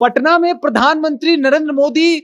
पटना में प्रधानमंत्री नरेंद्र मोदी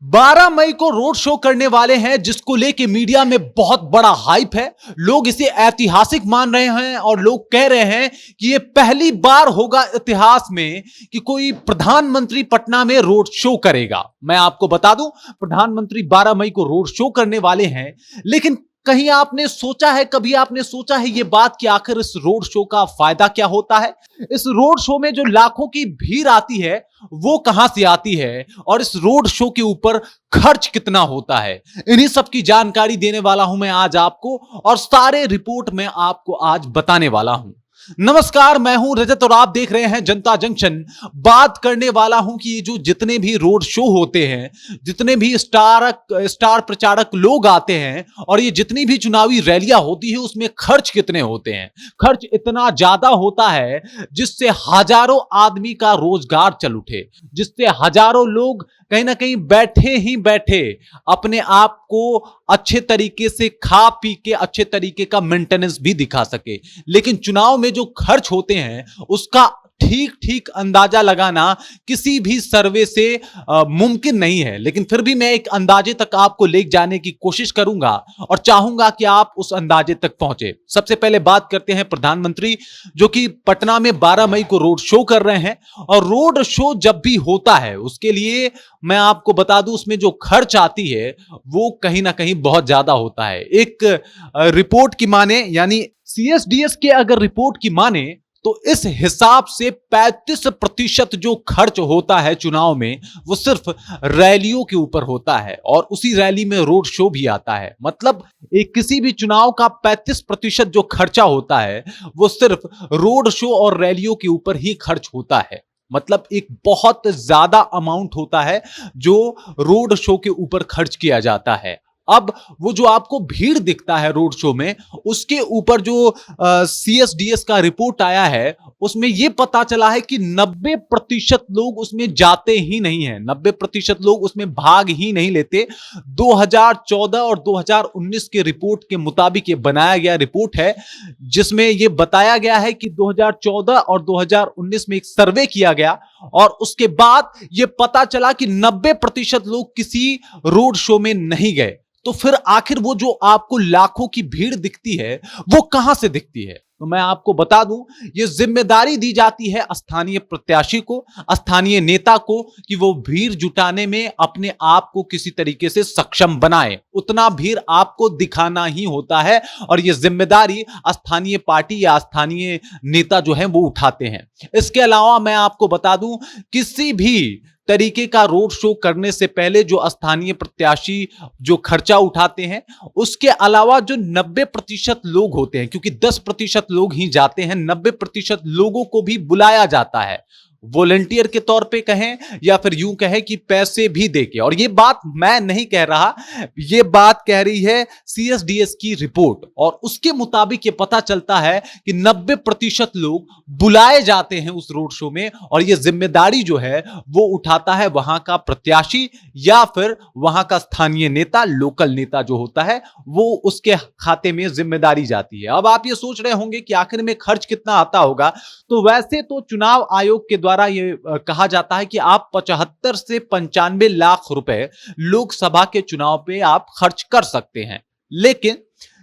12 मई को रोड शो करने वाले हैं, जिसको लेके मीडिया में बहुत बड़ा हाइप है। लोग इसे ऐतिहासिक मान रहे हैं और लोग कह रहे हैं कि यह पहली बार होगा इतिहास में कि कोई प्रधानमंत्री पटना में रोड शो करेगा। मैं आपको बता दूं, प्रधानमंत्री 12 मई को रोड शो करने वाले हैं, लेकिन कहीं आपने सोचा है, कभी आपने सोचा है ये बात कि आखिर इस रोड शो का फायदा क्या होता है? इस रोड शो में जो लाखों की भीड़ आती है वो कहां से आती है और इस रोड शो के ऊपर खर्च कितना होता है? इन्हीं सब की जानकारी देने वाला हूं मैं आज आपको, और सारे रिपोर्ट में आपको आज बताने वाला हूं। नमस्कार, मैं हूं रजत और आप देख रहे हैं जनता जंक्शन। बात करने वाला हूं कि ये जो जितने भी रोड शो होते हैं, जितने भी स्टार प्रचारक लोग आते हैं और ये जितनी भी चुनावी रैलियां होती है, उसमें खर्च कितने होते हैं। खर्च इतना ज्यादा होता है जिससे हजारों आदमी का रोजगार चल उठे, जिससे हजारों लोग कहीं ना कहीं बैठे ही बैठे अपने आप को अच्छे तरीके से खा पी के अच्छे तरीके का मेंटेनेंस भी दिखा सके। लेकिन चुनाव में जो खर्च होते हैं उसका ठीक ठीक अंदाजा लगाना किसी भी सर्वे से मुमकिन नहीं है। लेकिन फिर भी मैं एक अंदाजे तक आपको ले जाने की कोशिश करूंगा और चाहूंगा कि आप उस अंदाजे तक पहुंचे। सबसे पहले बात करते हैं प्रधानमंत्री, जो कि पटना में 12 मई को रोड शो कर रहे हैं। और रोड शो जब भी होता है उसके लिए मैं आपको बता दूं, उसमें जो खर्च आती है वो कहीं ना कहीं बहुत ज्यादा होता है। एक रिपोर्ट की माने, यानी CSDS के अगर रिपोर्ट की माने, तो इस हिसाब से 35% जो खर्च होता है चुनाव में वो सिर्फ रैलियों के ऊपर होता है, और उसी रैली में रोड शो भी आता है। मतलब एक किसी भी चुनाव का 35% जो खर्चा होता है वो सिर्फ रोड शो और रैलियों के ऊपर ही खर्च होता है। मतलब एक बहुत ज्यादा अमाउंट होता है जो रोड शो के ऊपर खर्च किया जाता है। अब वो जो आपको भीड़ दिखता है रोड शो में, उसके ऊपर जो CSDS का रिपोर्ट आया है उसमें यह पता चला है कि 90% लोग उसमें जाते ही नहीं हैं, 90% लोग उसमें भाग ही नहीं लेते। 2014 और 2019 के रिपोर्ट के मुताबिक ये बनाया गया रिपोर्ट है, जिसमें यह बताया गया है कि 2014 और 2019 में एक सर्वे किया गया और उसके बाद यह पता चला कि 90% लोग किसी रोड शो में नहीं गए। तो फिर आखिर वो जो आपको लाखों की भीड़ दिखती है वो कहां से दिखती है? तो मैं आपको बता दूं, ये जिम्मेदारी दी जाती है स्थानीय प्रत्याशी को, स्थानीय नेता को, कि वो भीड़ जुटाने में अपने आप को किसी तरीके से सक्षम बनाए। उतना भीड़ आपको दिखाना ही होता है और ये जिम्मेदारी स्थानीय पार्टी या स्थानीय नेता जो है वो उठाते हैं। इसके अलावा मैं आपको बता दूं, किसी भी तरीके का रोड शो करने से पहले जो स्थानीय प्रत्याशी जो खर्चा उठाते हैं, उसके अलावा जो 90% लोग होते हैं, क्योंकि 10% लोग ही जाते हैं, 90% लोगों को भी बुलाया जाता है, वॉलंटियर के तौर पे कहें या फिर यूं कहें कि पैसे भी देके। और ये बात मैं नहीं कह रहा, ये बात कह रही है CSDS की रिपोर्ट, और उसके मुताबिक ये पता चलता है कि 90% लोग बुलाए जाते हैं उस रोड शो में, और ये जिम्मेदारी जो है वो उठाता है वहां का प्रत्याशी या फिर वहां का स्थानीय नेता, लोकल नेता जो होता है, वो उसके खाते में जिम्मेदारी जाती है। अब आप ये सोच रहे होंगे कि आखिर में खर्च कितना आता होगा। तो वैसे तो चुनाव आयोग के द्वारा ये कहा जाता है कि आप 75 से 95 लाख रुपए लोकसभा के चुनाव पे आप खर्च कर सकते हैं। लेकिन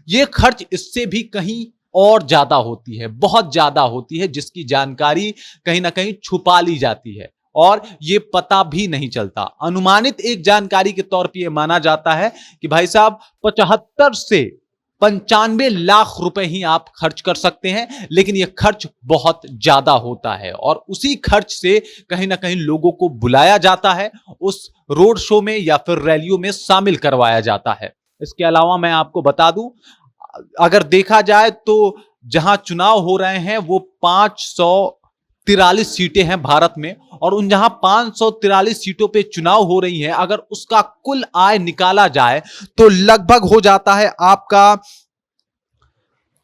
ये खर्च इससे भी कहीं और ज्यादा होती है, बहुत ज्यादा होती है, जिसकी जानकारी कहीं ना कहीं छुपा ली जाती है और ये पता भी नहीं चलता। अनुमानित एक जानकारी के तौर पे ये माना जाता है कि भाई साहब 75 से 95 लाख रुपए ही आप खर्च कर सकते हैं। लेकिन यह खर्च बहुत ज्यादा होता है और उसी खर्च से कहीं ना कहीं लोगों को बुलाया जाता है, उस रोड शो में या फिर रैलियों में शामिल करवाया जाता है। इसके अलावा मैं आपको बता दूं, अगर देखा जाए तो जहां चुनाव हो रहे हैं वो 543 सीटें हैं भारत में, और उन जहां 543 सीटों पे चुनाव हो रही है, अगर उसका कुल आय निकाला जाए तो लगभग हो जाता है आपका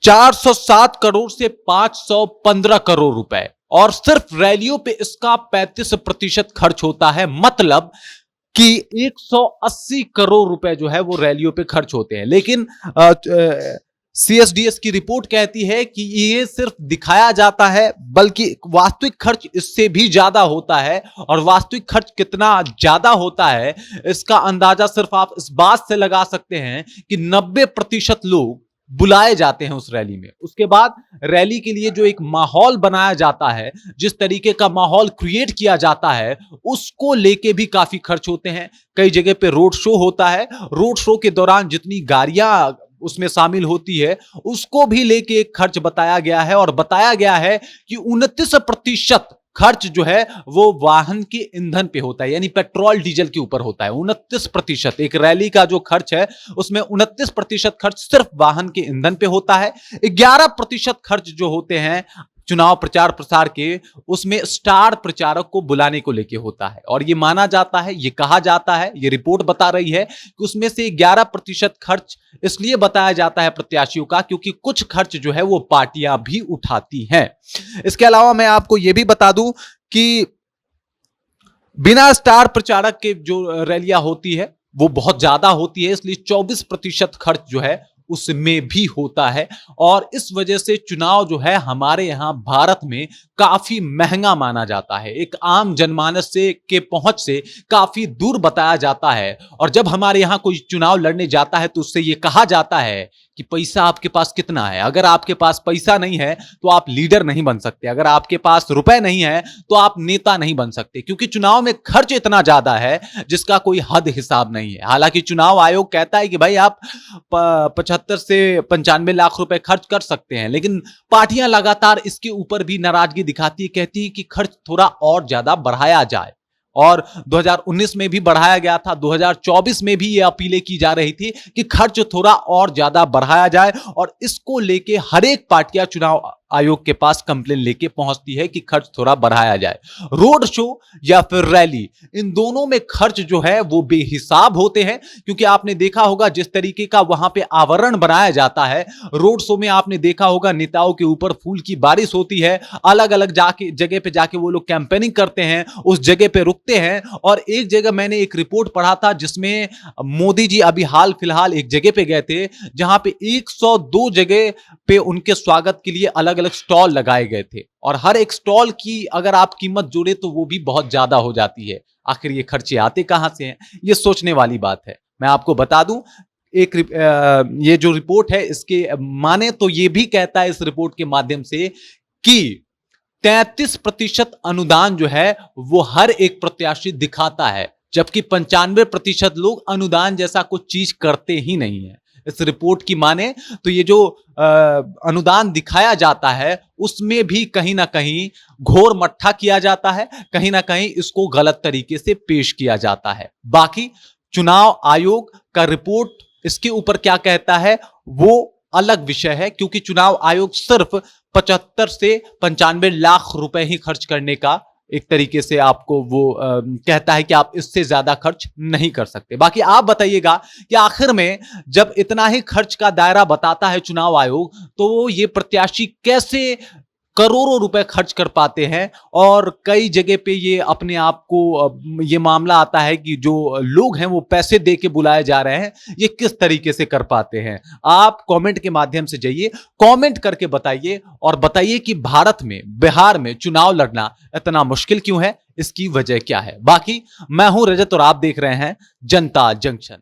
407 करोड़ से 515 करोड़ रुपए, और सिर्फ रैलियों पे इसका 35% खर्च होता है। मतलब कि 180 करोड़ रुपए जो है वो रैलियों पे खर्च होते हैं। लेकिन सीएसडीएस की रिपोर्ट कहती है कि ये सिर्फ दिखाया जाता है, बल्कि वास्तविक खर्च इससे भी ज्यादा होता है। और वास्तविक खर्च कितना ज्यादा होता है इसका अंदाजा सिर्फ आप इस बात से लगा सकते हैं कि 90% लोग बुलाए जाते हैं उस रैली में। उसके बाद रैली के लिए जो एक माहौल बनाया जाता है, जिस तरीके का माहौल क्रिएट किया जाता है, उसको लेके भी काफी खर्च होते हैं। कई जगह पे रोड शो होता है, रोड शो के दौरान जितनी गाड़ियां उसमें शामिल होती है उसको भी लेके एक खर्च बताया गया है। और बताया गया है कि 29% खर्च जो है वो वाहन के ईंधन पे होता है, यानी पेट्रोल डीजल के ऊपर होता है। 29% एक रैली का जो खर्च है उसमें 29% खर्च सिर्फ वाहन के ईंधन पे होता है। 11% खर्च जो होते हैं चुनाव प्रचार प्रसार के, उसमें स्टार प्रचारक को बुलाने को लेके होता है। और ये माना जाता है, ये कहा जाता है, ये रिपोर्ट बता रही है कि उसमें से 11% खर्च इसलिए बताया जाता है प्रत्याशियों का क्योंकि कुछ खर्च जो है वो पार्टियां भी उठाती हैं। इसके अलावा मैं आपको यह भी बता दूं कि बिना स्टार प्रचारक के जो रैलियां होती है वो बहुत ज्यादा होती है, इसलिए 24% खर्च जो है उसमें भी होता है। और इस वजह से चुनाव जो है हमारे यहां भारत में काफी महंगा माना जाता है, एक आम जनमानस से के पहुंच से काफी दूर बताया जाता है। और जब हमारे यहां कोई चुनाव लड़ने जाता है तो उससे यह कहा जाता है कि पैसा आपके पास कितना है। अगर आपके पास पैसा नहीं है तो आप लीडर नहीं बन सकते, अगर आपके पास रुपए नहीं है तो आप नेता नहीं बन सकते, क्योंकि चुनाव में खर्च इतना ज्यादा है जिसका कोई हद हिसाब नहीं है। हालांकि चुनाव आयोग कहता है कि भाई आप 75 से 95 लाख रुपए खर्च कर सकते हैं, लेकिन पार्टियां लगातार इसके ऊपर भी नाराजगी दिखाती है, कहती है कि खर्च थोड़ा और ज्यादा बढ़ाया जाए। और 2019 में भी बढ़ाया गया था, 2024 में भी ये अपीलें की जा रही थी कि खर्च थोड़ा और ज्यादा बढ़ाया जाए। और इसको लेके हर एक पार्टियां चुनाव आयोग के पास कंप्लेन लेके पहुंचती है कि खर्च थोड़ा बढ़ाया जाए। रोड शो या फिर रैली, इन दोनों में खर्च जो है वो बेहिसाब होते हैं, क्योंकि आपने देखा होगा जिस तरीके का वहां पे आवरण बनाया जाता है। रोड शो में आपने देखा होगा नेताओं के ऊपर फूल की बारिश होती है, अलग अलग जाके जगह पे जाके वो लोग कैंपेनिंग करते हैं, उस जगह पे रुकते हैं। और एक जगह मैंने एक रिपोर्ट पढ़ा था जिसमें मोदी जी अभी हाल फिलहाल एक जगह पे गए थे जहां पे 102 जगह पे उनके स्वागत के लिए अलग अलग स्टॉल लगाए गए थे। और हर एक स्टॉल की अगर आप कीमत जोड़े तो वो भी बहुत ज्यादा हो जाती है। आखिर ये खर्चे आते कहां से हैं, ये सोचने वाली बात है। मैं आपको बता दूं, ये जो रिपोर्ट है इसके माने तो ये भी कहता है इस रिपोर्ट के माध्यम से कि 33% अनुदान जो है वो हर एक प्रत्याशी दिखाता है, जबकि 95% लोग अनुदान जैसा कुछ चीज करते ही नहीं है। इस रिपोर्ट की माने तो ये जो अनुदान दिखाया जाता है उसमें भी कहीं ना कहीं घोर मट्ठा किया जाता है, कहीं ना कहीं इसको गलत तरीके से पेश किया जाता है। बाकी चुनाव आयोग का रिपोर्ट इसके ऊपर क्या कहता है वो अलग विषय है, क्योंकि चुनाव आयोग सिर्फ 75 से 95 लाख रुपए ही खर्च करने का एक तरीके से आपको वो कहता है कि आप इससे ज्यादा खर्च नहीं कर सकते। बाकी आप बताइएगा कि आखिर में जब इतना ही खर्च का दायरा बताता है चुनाव आयोग तो ये प्रत्याशी कैसे करोड़ों रुपए खर्च कर पाते हैं। और कई जगह पे ये अपने आप को ये मामला आता है कि जो लोग हैं वो पैसे दे के बुलाए जा रहे हैं, ये किस तरीके से कर पाते हैं। आप कमेंट के माध्यम से जाइए, कमेंट करके बताइए और बताइए कि भारत में, बिहार में चुनाव लड़ना इतना मुश्किल क्यों है, इसकी वजह क्या है। बाकी मैं हूं रजत और आप देख रहे हैं जनता जंक्शन।